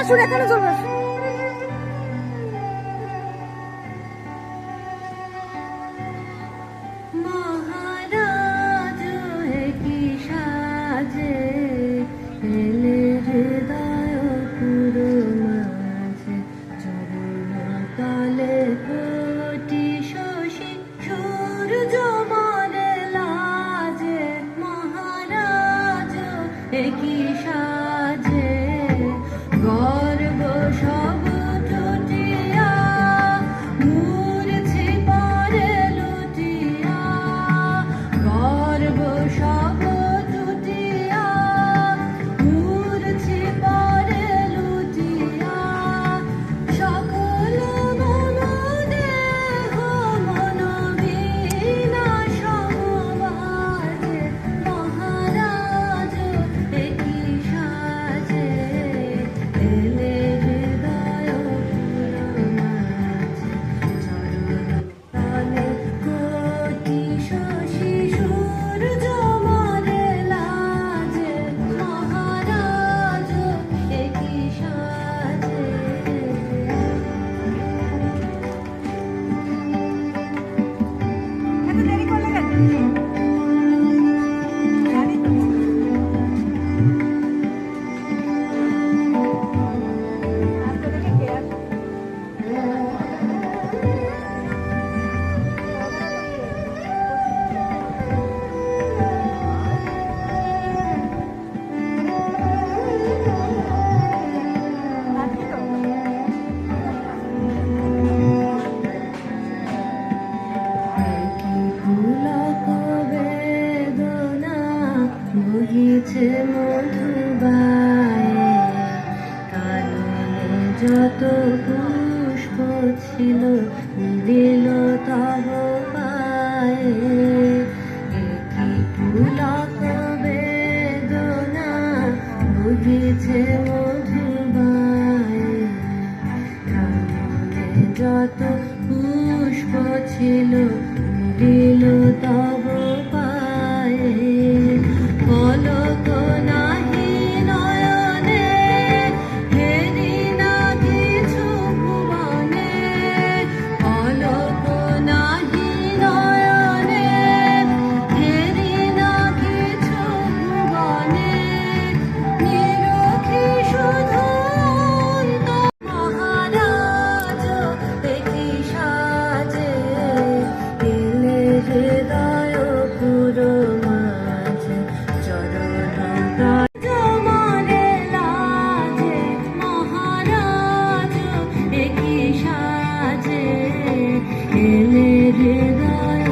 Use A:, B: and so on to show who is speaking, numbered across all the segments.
A: আসুন, এখানে চলবে।
B: মহারাজ কি সাজে এলে হৃদয় পুরো মাঝে, চরণ তলে কোটি শশী সূর্য মরে লাজে। মহারাজ কি সাজে গর্ব সব টুটিয়া, মূর্ছি পরে লুটিয়া। গর্ব সব টুটিয়া, মূর্ছি পরে লুটিয়া। সকল মন দেহ মন বিনা সমবাজে। মহারাজ কি সাজে এলে হৃদয় পুরো মাঝে, চরণ তলে কোটি শশী সূর্য মরে লাজে। মহারাজ কি সাজে।
A: এত দেরি করলে কেন? জানি তো। আজকে দেখে কে আসে? আজকে তো।
B: কি পুলক বেদনা বহিছে মধুবায়ে, কাননে যত পুষ্প ছিল দিল তব পায়ে। কি পুলক বেদনা বহিছে মধুবায়ে, কাননে যত পুষ্প ছিল দিল তব পায়ে। পলক নাহি নয়নে হেরি না কিছু ভুবনে। পলক নাহি নয়নে হেরি না কিছু ভুবনে। নিরখি শুধু মহারাজ কি সাজে এলে হৃদয় পুরো মাঝে, চরণ তলে মরে লাজে। মহারাজ কি সাজে এলে হৃদয়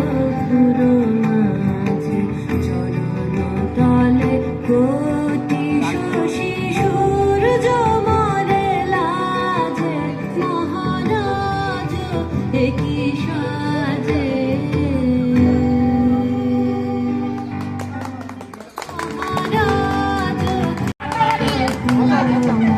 B: পুরো মাঝে, চরণ তলে কোটি শশী সূর্য মরে লাজে। মহারাজ কি সাজে। মহারাজ